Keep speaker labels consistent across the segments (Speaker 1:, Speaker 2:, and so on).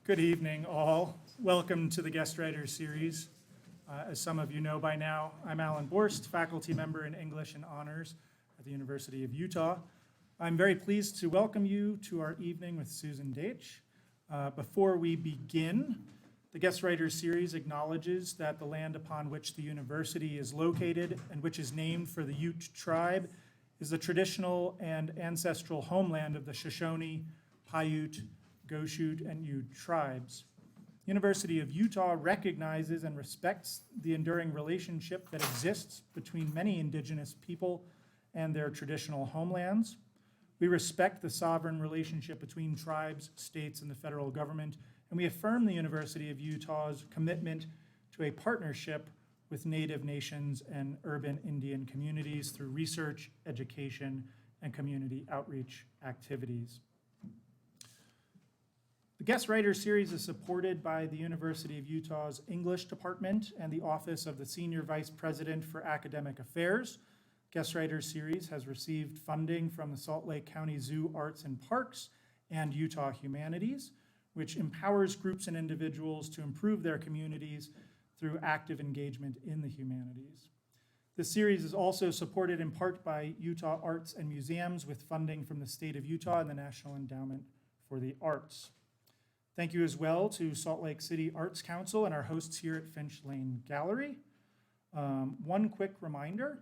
Speaker 1: Good evening, all. Welcome to the Guest Writer Series. As some of you know by now, I'm Alan Borst, faculty member in English and Honors at the University of Utah. I'm very pleased to welcome you to our evening with Susan Daitch. Before we begin, the Guest Writer Series acknowledges that the land upon which the university is located and which is named for the Ute tribe is the traditional and ancestral homeland of the Shoshone, Paiute, Goshute, and Ute tribes. University of Utah recognizes and respects the enduring relationship that exists between many indigenous people and their traditional homelands. We respect the sovereign relationship between tribes, states, and the federal government, and we affirm the University of Utah's commitment to a partnership with Native nations and urban Indian communities through research, education, and community outreach activities. The Guest Writer Series is supported by the University of Utah's English Department and the Office of the Senior Vice President for Academic Affairs. Guest Writer Series has received funding from the Salt Lake County Zoo, Arts and Parks and Utah Humanities, which empowers groups and individuals to improve their communities through active engagement in the humanities. This series is also supported in part by Utah Arts and Museums with funding from the state of Utah and the National Endowment for the Arts. Thank you as well to Salt Lake City Arts Council and our hosts here at Finch Lane Gallery. One quick reminder,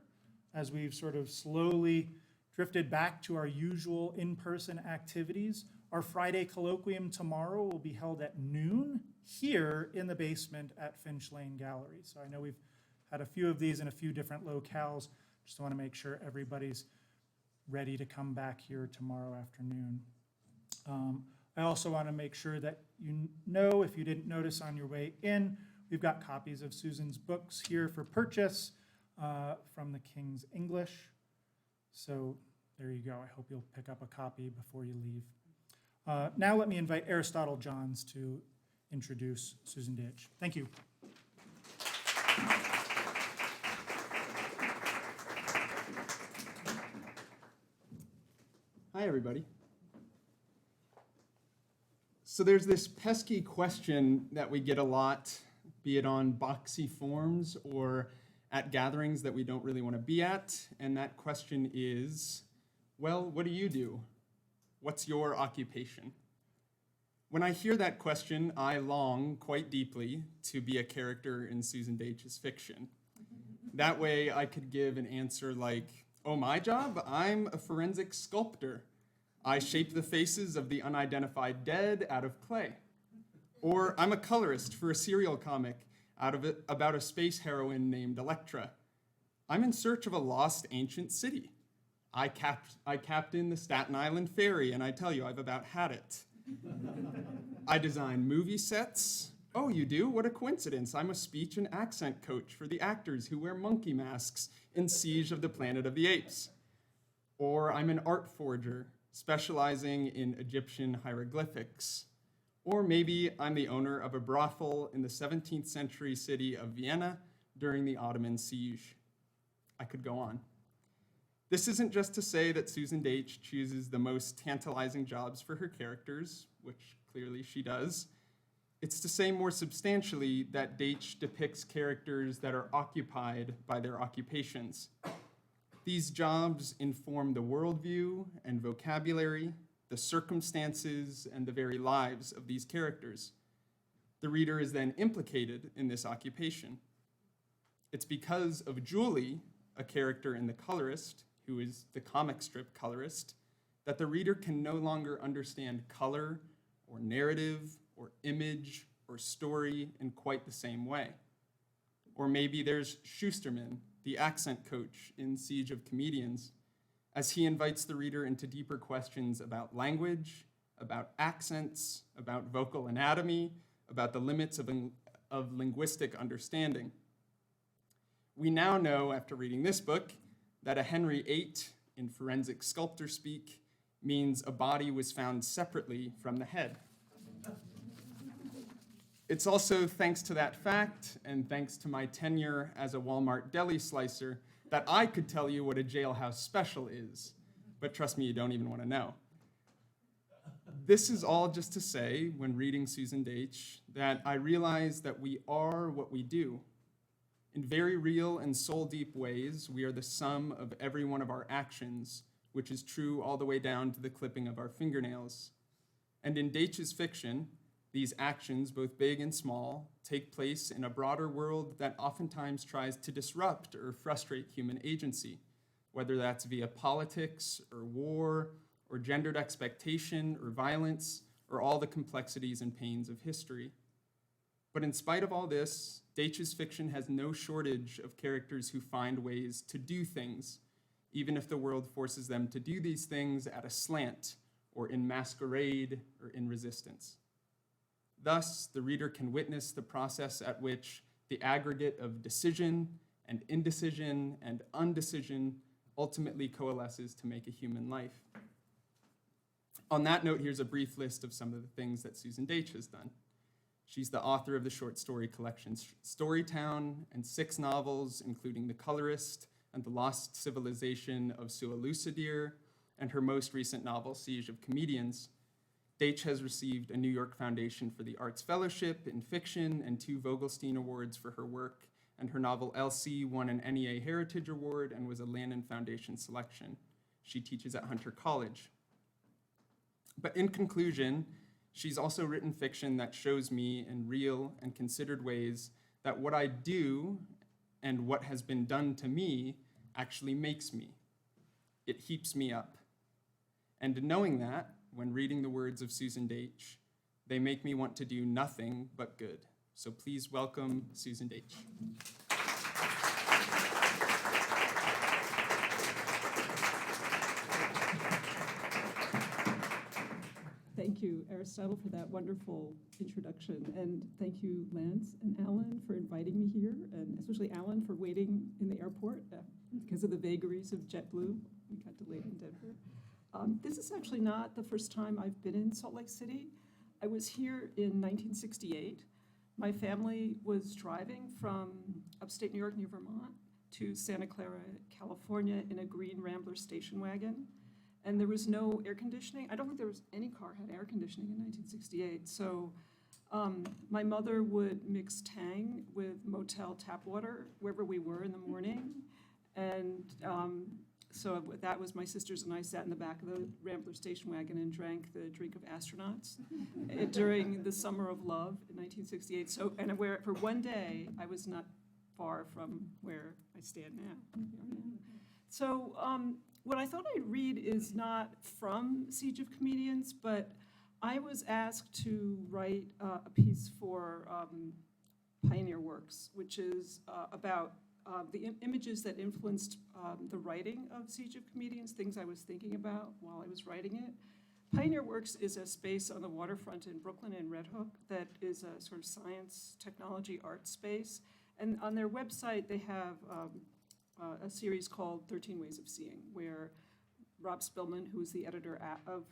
Speaker 1: as we've sort of slowly drifted back to our usual in-person activities, our Friday colloquium tomorrow will be held at noon here in the basement at Finch Lane Gallery. So I know we've had a few of these in a few different locales. Just want to make sure everybody's ready to come back here tomorrow afternoon. I also want to make sure that you know, if you didn't notice on your way in, we've got copies of Susan's books here for purchase from the King's English. So there you go. I hope you'll pick up a copy before you leave. Now let me invite Aristotle Johns to introduce Susan Daitch. Thank you.
Speaker 2: Hi, everybody. So there's this pesky question that we get a lot, be it on boxy forms or at gatherings that we don't really want to be at. And that question is, well, what do you do? What's your occupation? When I hear that question, I long quite deeply to be a character in Susan Daitch's fiction. That way I could give an answer like, oh, my job? I'm a forensic sculptor. I shape the faces of the unidentified dead out of clay. Or I'm a colorist for a serial comic about a space heroine named Electra. I'm in search of a lost ancient city. I captain the Staten Island ferry, and I tell you, I've about had it. I design movie sets. Oh, you do? What a coincidence. I'm a speech and accent coach for the actors who wear monkey masks in Siege of the Planet of the Apes. Or I'm an art forger, specializing in Egyptian hieroglyphics. Or maybe I'm the owner of a brothel in the 17th century city of Vienna during the Ottoman siege. I could go on. This isn't just to say that Susan Daitch chooses the most tantalizing jobs for her characters, which clearly she does. It's to say more substantially that Daitch depicts characters that are occupied by their occupations. These jobs inform the worldview and vocabulary, the circumstances, and the very lives of these characters. The reader is then implicated in this occupation. It's because of Julie, a character in The Colorist, who is the comic strip colorist, that the reader can no longer understand color or narrative or image or story in quite the same way. Or maybe there's Schusterman, the accent coach in Siege of Comedians, as he invites the reader into deeper questions about language, about accents, about vocal anatomy, about the limits of linguistic understanding. We now know, after reading this book, that a Henry VIII in forensic sculptor speak means a body was found separately from the head. It's also thanks to that fact, and thanks to my tenure as a Walmart deli slicer, that I could tell you what a jailhouse special is. But trust me, you don't even want to know. This is all just to say, when reading Susan Daitch, that I realize that we are what we do. In very real and soul-deep ways, we are the sum of every one of our actions, which is true all the way down to the clipping of our fingernails. And in Daitch's fiction, these actions, both big and small, take place in a broader world that oftentimes tries to disrupt or frustrate human agency, whether that's via politics or war or gendered expectation or violence or all the complexities and pains of history. But in spite of all this, Daitch's fiction has no shortage of characters who find ways to do things, even if the world forces them to do these things at a slant or in masquerade or in resistance. Thus, the reader can witness the process at which the aggregate of decision and indecision and undecision ultimately coalesces to make a human life. On that note, here's a brief list of some of the things that Susan Daitch has done. She's the author of the short story collection Storytown and 6 novels, including The Colorist and The Lost Civilization of Sualusadir, and her most recent novel, Siege of Comedians. Daitch has received a New York Foundation for the Arts Fellowship in Fiction and 2 Vogelstein Awards for her work, and her novel Elsie won an NEA Heritage Award and was a Lannan Foundation Selection. She teaches at Hunter College. But in conclusion, she's also written fiction that shows me in real and considered ways that what I do and what has been done to me actually makes me. It heaps me up. And knowing that, when reading the words of Susan Daitch, they make me want to do nothing but good. So please welcome Susan Daitch.
Speaker 3: Thank you, Aristotle, for that wonderful introduction. And thank you, Lance and Alan, for inviting me here, and especially Alan for waiting in the airport because of the vagaries of JetBlue. We got delayed in Denver. This is actually not the first time I've been in Salt Lake City. I was here in 1968. My family was driving from upstate New York near Vermont to Santa Clara, California in a green Rambler station wagon. And there was no air conditioning. I don't think there was any car had air conditioning in 1968. So my mother would mix Tang with motel tap water wherever we were in the morning. And so that was my sisters and I sat in the back of the Rambler station wagon and drank the drink of astronauts during the summer of love in 1968. So, and where for one day, I was not far from where I stand now. So what I thought I'd read is not from Siege of Comedians, but I was asked to write a piece for Pioneer Works, which is about the images that influenced the writing of Siege of Comedians, things I was thinking about while I was writing it. Pioneer Works is a space on the waterfront in Brooklyn and Red Hook that is a sort of science, technology, art space. And on their website, they have a series called 13 Ways of Seeing, where Rob Spillman, who is the editor of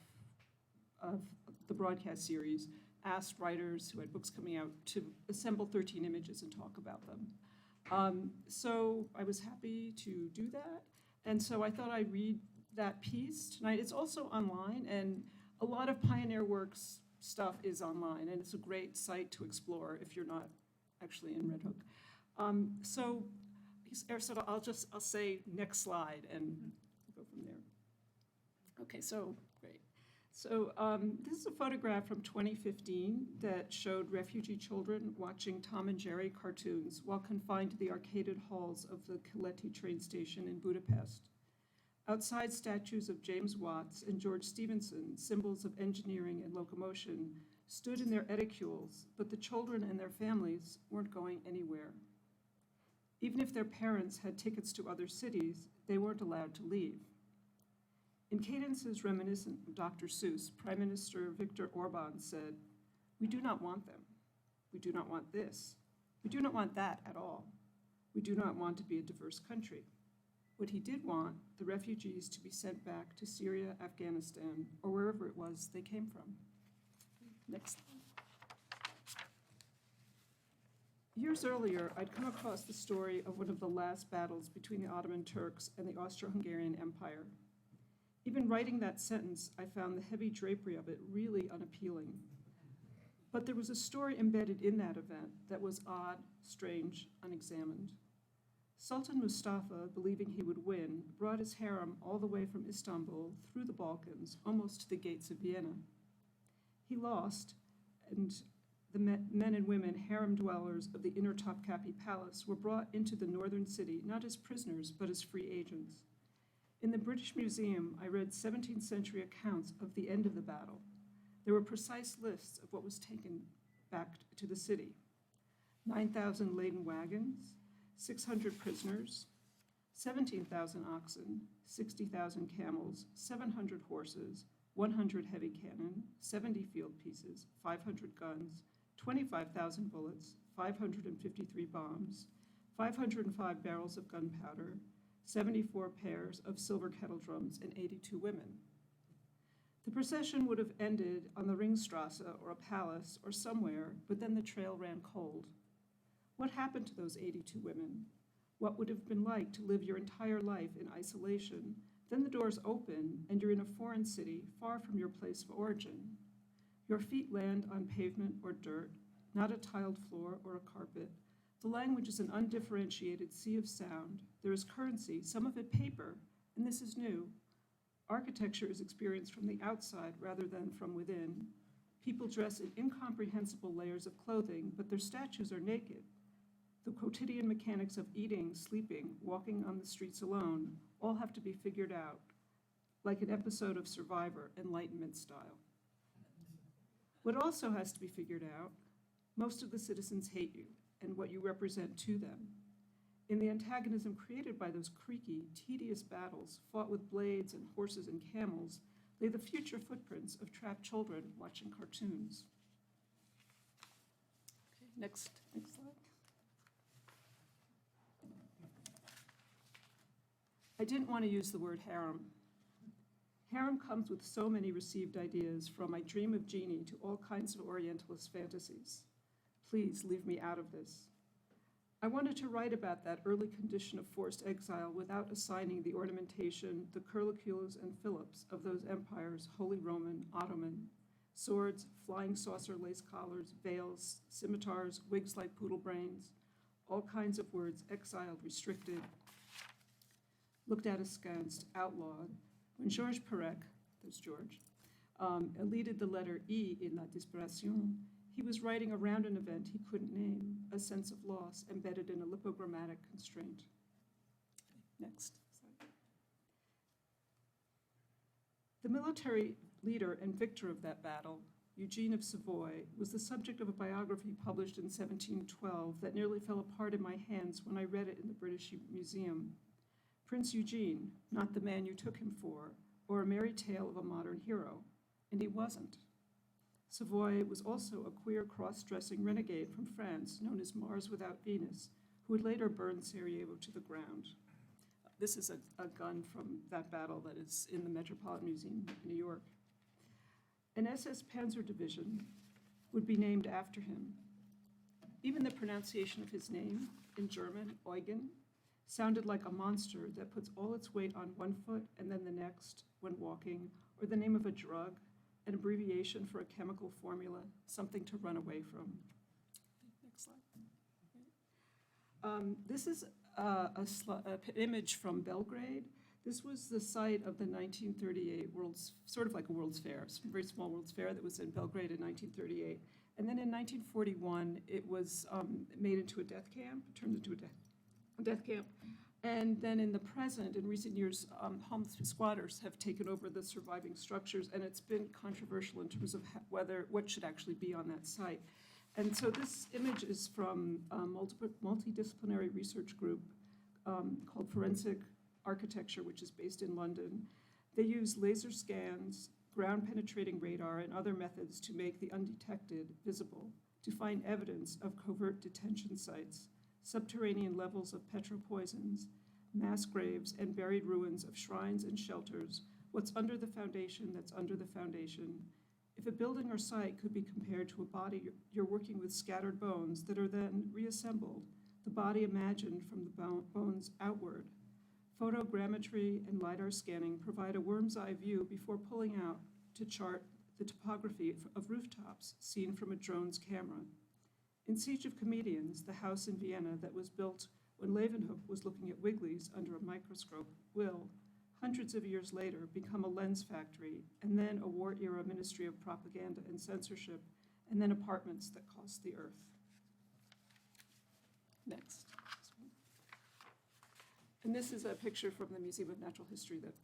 Speaker 3: the broadcast series, asked writers who had books coming out to assemble 13 images and talk about them. So I was happy to do that, and so I thought I'd read that piece tonight. It's also online, and a lot of Pioneer Works stuff is online, and it's a great site to explore if you're not actually in Red Hook. So Aristotle, I'll say next slide and go from there. Okay, so great. So this is a photograph from 2015 that showed refugee children watching Tom and Jerry cartoons while confined to the arcaded halls of the Kileti train station in Budapest. Outside, statues of James Watts and George Stephenson, symbols of engineering and locomotion, stood in their eticules, but the children and their families weren't going anywhere. Even if their parents had tickets to other cities, they weren't allowed to leave. In cadences reminiscent of Dr. Seuss, Prime Minister Viktor Orban said, "We do not want them. We do not want this. We do not want that at all. We do not want to be a diverse country." What he did want, the refugees to be sent back to Syria, Afghanistan, or wherever it was they came from. Next. Years earlier, I'd come across the story of one of the last battles between the Ottoman Turks and the Austro-Hungarian Empire. Even writing that sentence, I found the heavy drapery of it really unappealing. But there was a story embedded in that event that was odd, strange, unexamined. Sultan Mustafa, believing he would win, brought his harem all the way from Istanbul through the Balkans, almost to the gates of Vienna. He lost, and the men and women harem dwellers of the inner Topkapi Palace were brought into the northern city not as prisoners, but as free agents. In the British Museum, I read 17th century accounts of the end of the battle. There were precise lists of what was taken back to the city. 9,000 laden wagons, 600 prisoners, 17,000 oxen, 60,000 camels, 700 horses, 100 heavy cannon, 70 field pieces, 500 guns, 25,000 bullets, 553 bombs, 505 barrels of gunpowder, 74 pairs of silver kettle drums, and 82 women. The procession would have ended on the Ringstrasse or a palace or somewhere, but then the trail ran cold. What happened to those 82 women? What would have been like to live your entire life in isolation? Then the doors open and you're in a foreign city far from your place of origin. Your feet land on pavement or dirt, not a tiled floor or a carpet. The language is an undifferentiated sea of sound. There is currency, some of it paper, and this is new. Architecture is experienced from the outside rather than from within. People dress in incomprehensible layers of clothing, but their statues are naked. The quotidian mechanics of eating, sleeping, walking on the streets alone all have to be figured out, like an episode of Survivor, Enlightenment style. What also has to be figured out, most of the citizens hate you and what you represent to them. In the antagonism created by those creaky, tedious battles fought with blades and horses and camels lay the future footprints of trapped children watching cartoons. Okay, next slide. I didn't want to use the word harem. Harem comes with so many received ideas, from I Dream of Jeannie to all kinds of Orientalist fantasies. Please leave me out of this. I wanted to write about that early condition of forced exile without assigning the ornamentation, the curlicues and fillets of those empires, Holy Roman, Ottoman, swords, flying saucer lace collars, veils, scimitars, wigs like poodle brains, all kinds of words exiled, restricted, looked at askance, outlawed. When Georges Perec, there's George, elided the letter E in La Disparition, he was writing around an event he couldn't name, a sense of loss embedded in a lipogrammatic constraint. Next slide. The military leader and victor of that battle, Eugene of Savoy, was the subject of a biography published in 1712 that nearly fell apart in my hands when I read it in the British Museum. Prince Eugene, not the man you took him for, or a merry tale of a modern hero, and he wasn't. Savoy was also a queer cross-dressing renegade from France known as Mars without Venus, who would later burn Sarajevo to the ground. This is a gun from that battle that is in the Metropolitan Museum of New York. An SS Panzer Division would be named after him. Even the pronunciation of his name, in German, Eugen, sounded like a monster that puts all its weight on one foot and then the next when walking, or the name of a drug, an abbreviation for a chemical formula, something to run away from. Next slide. This is an image from Belgrade. This was the site of the 1938 sort of like a World's Fair, a very small World's Fair that was in Belgrade in 1938. And then in 1941, it was made into a death camp, turned into a death camp. And then in the present, in recent years, homeless squatters have taken over the surviving structures, and it's been controversial in terms of what should actually be on that site. And so this image is from a multidisciplinary research group called Forensic Architecture, which is based in London. They use laser scans, ground-penetrating radar, and other methods to make the undetected visible, to find evidence of covert detention sites, subterranean levels of petropoisons, mass graves, and buried ruins of shrines and shelters, what's under the foundation that's under the foundation. If a building or site could be compared to a body, you're working with scattered bones that are then reassembled, the body imagined from the bones outward. Photogrammetry and LiDAR scanning provide a worm's eye view before pulling out to chart the topography of rooftops seen from a drone's camera. In Siege of Comedians, the house in Vienna that was built when Leeuwenhoek was looking at Wigglies under a microscope will, hundreds of years later, become a lens factory, and then a war-era Ministry of Propaganda and Censorship, and then apartments that cost the earth. Next. And this is a picture from the Museum of Natural History that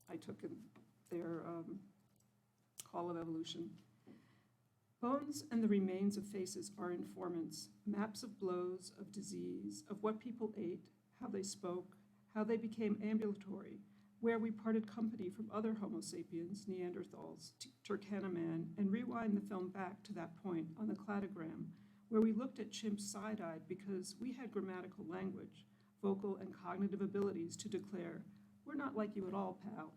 Speaker 3: I took in their Hall of Evolution. Bones and the remains of faces are informants, maps of blows, of disease, of what people ate, how they spoke, how they became ambulatory, where we parted company from other Homo sapiens, Neanderthals, Turkana-man, and rewind the film back to that point on the cladogram, where we looked at chimps side-eyed because we had grammatical language, vocal and cognitive abilities to declare, "We're not like you at all, pal."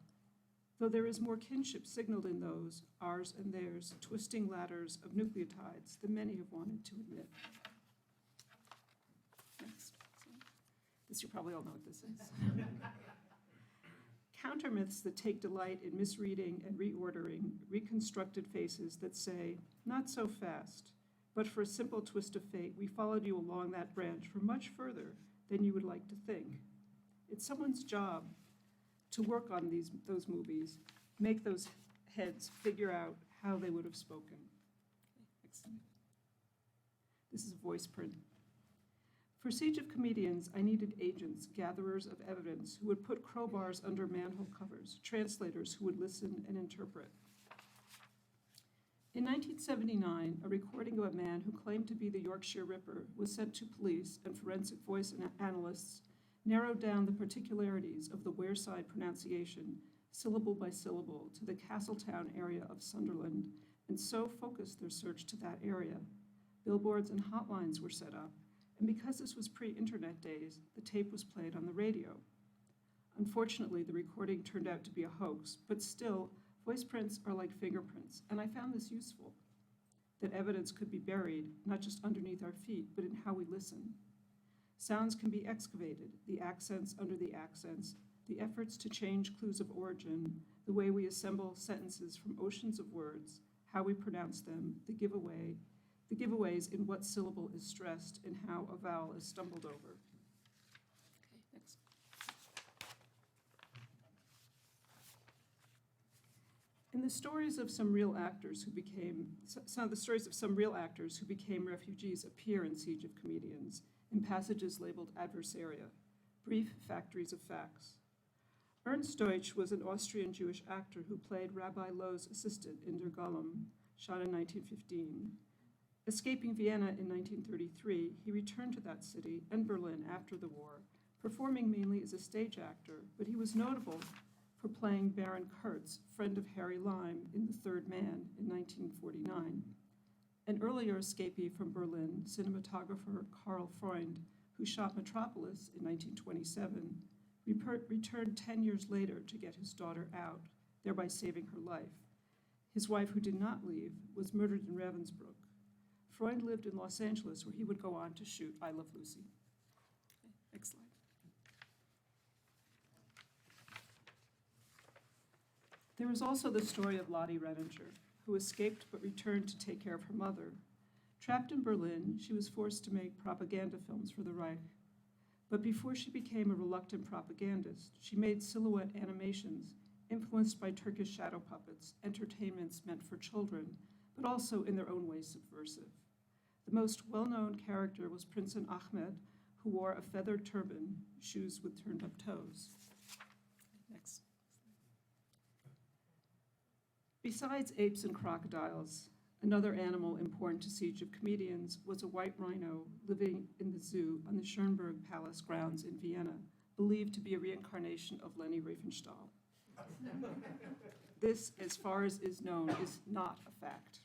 Speaker 3: Though there is more kinship signaled in those, ours and theirs, twisting ladders of nucleotides than many have wanted to admit. Next. This you probably all know what this is. Countermyths that take delight in misreading and reordering reconstructed faces that say, "Not so fast, but for a simple twist of fate, we followed you along that branch for much further than you would like to think." It's someone's job to work on those movies, make those heads figure out how they would have spoken. This is a voice print. For Siege of Comedians, I needed agents, gatherers of evidence, who would put crowbars under manhole covers, translators who would listen and interpret. In 1979, a recording of a man who claimed to be the Yorkshire Ripper was sent to police, and forensic voice analysts narrowed down the particularities of the Wearside pronunciation, syllable by syllable, to the Castletown area of Sunderland, and so focused their search to that area. Billboards and hotlines were set up, and because this was pre-internet days, the tape was played on the radio. Unfortunately, the recording turned out to be a hoax, but still, voice prints are like fingerprints, and I found this useful, that evidence could be buried, not just underneath our feet, but in how we listen. Sounds can be excavated, the accents under the accents, the efforts to change clues of origin, the way we assemble sentences from oceans of words, how we pronounce them, the giveaways in what syllable is stressed and how a vowel is stumbled over. Okay, next. In the stories of some real actors who became, some of the stories of some real actors who became refugees appear in Siege of Comedians, in passages labeled adversaria, brief factories of facts. Ernst Daitch was an Austrian Jewish actor who played Rabbi Lowe's assistant in Der Golem, shot in 1915. Escaping Vienna in 1933, he returned to that city and Berlin after the war, performing mainly as a stage actor, but he was notable for playing Baron Kurtz, friend of Harry Lime, in The Third Man in 1949. An earlier escapee from Berlin, cinematographer Karl Freund, who shot Metropolis in 1927, returned 10 years later to get his daughter out, thereby saving her life. His wife, who did not leave, was murdered in Ravensbrück. Freund lived in Los Angeles, where he would go on to shoot I Love Lucy. Okay, next slide. There is also the story of Lottie Renninger, who escaped but returned to take care of her mother. Trapped in Berlin, she was forced to make propaganda films for the Reich. But before she became a reluctant propagandist, she made silhouette animations influenced by Turkish shadow puppets, entertainments meant for children, but also in their own way subversive. The most well-known character was Prince Ahmed, who wore a feathered turban, shoes with turned-up toes. Next. Besides apes and crocodiles, another animal important to Siege of Comedians was a white rhino living in the zoo on the Schönberg Palace grounds in Vienna, believed to be a reincarnation of Leni Riefenstahl. This, as far as is known, is not a fact.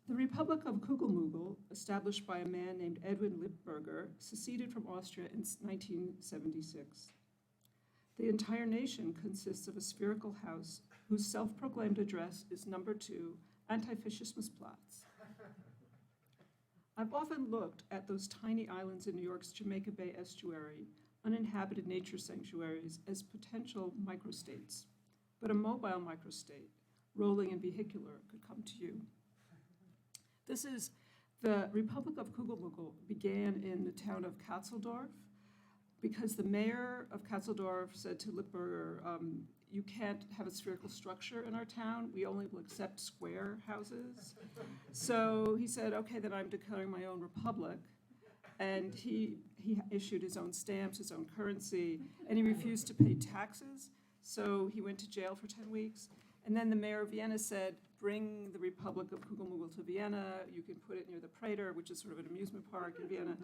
Speaker 3: The Republic of Kugelmugel, established by a man named Edwin Lippberger, seceded from Austria in 1976. The entire nation consists of a spherical house whose self-proclaimed address is number 2, Antifaschismusplatz, I've often looked at those tiny islands in New York's Jamaica Bay estuary, uninhabited nature sanctuaries, as potential microstates. But a mobile microstate, rolling and vehicular, could come to you. This is the Republic of Kugelmugel began in the town of Katzeldorf because the mayor of Katzeldorf said to Lippberger, you can't have a spherical structure in our town. We only will accept square houses. So he said, okay, then I'm declaring my own republic. And he issued his own stamps, his own currency, and he refused to pay taxes. So he went to jail for 10 weeks. And then the mayor of Vienna said, bring the Republic of Kugelmugel to Vienna. You can put it near the Prater, which is sort of an amusement park in Vienna.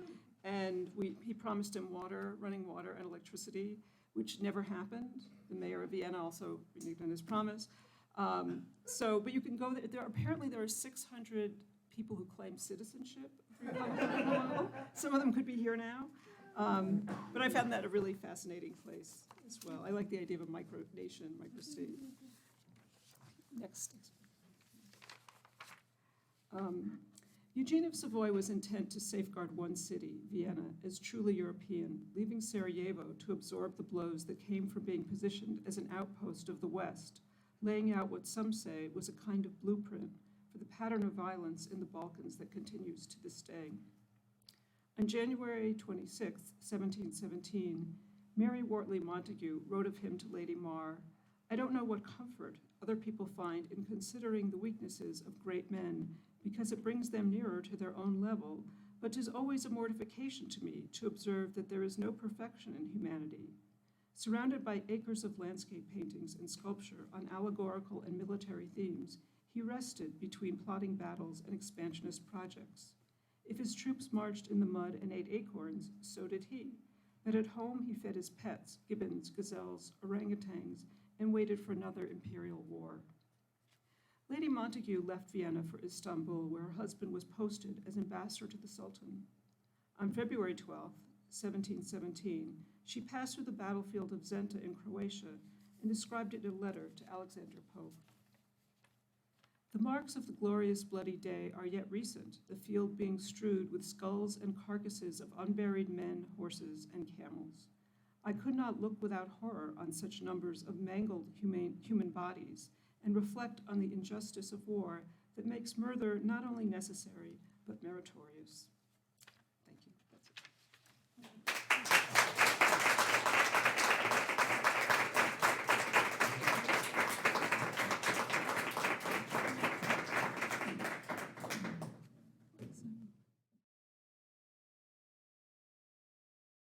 Speaker 3: And he promised him water, running water, and electricity, which never happened. The mayor of Vienna also reneged on his promise. But you can go there. Apparently there are 600 people who claim citizenship of the Republic of Kugelmugel. Some of them could be here now. But I found that a really fascinating place as well. I like the idea of a micronation, microstate. Next. Eugene of Savoy was intent to safeguard one city, Vienna, as truly European, leaving Sarajevo to absorb the blows that came from being positioned as an outpost of the West, laying out what some say was a kind of blueprint for the pattern of violence in the Balkans that continues to this day. On January 26, 1717, Mary Wortley Montagu wrote of him to Lady Mar, I don't know what comfort other people find in considering the weaknesses of great men because it brings them nearer to their own level, but 'tis always a mortification to me to observe that there is no perfection in humanity. Surrounded by acres of landscape paintings and sculpture on allegorical and military themes, he rested between plotting battles and expansionist projects. If his troops marched in the mud and ate acorns, so did he. But at home he fed his pets, gibbons, gazelles, orangutans, and waited for another imperial war. Lady Montagu left Vienna for Istanbul, where her husband was posted as ambassador to the Sultan. On February 12, 1717, she passed through the battlefield of Zenta in Croatia and described it in a letter to Alexander Pope. The marks of the glorious bloody day are yet recent, the field being strewed with skulls and carcasses of unburied men, horses, and camels. I could not look without horror on such numbers of mangled human bodies and reflect on the injustice of war that makes murder not only necessary, but meritorious.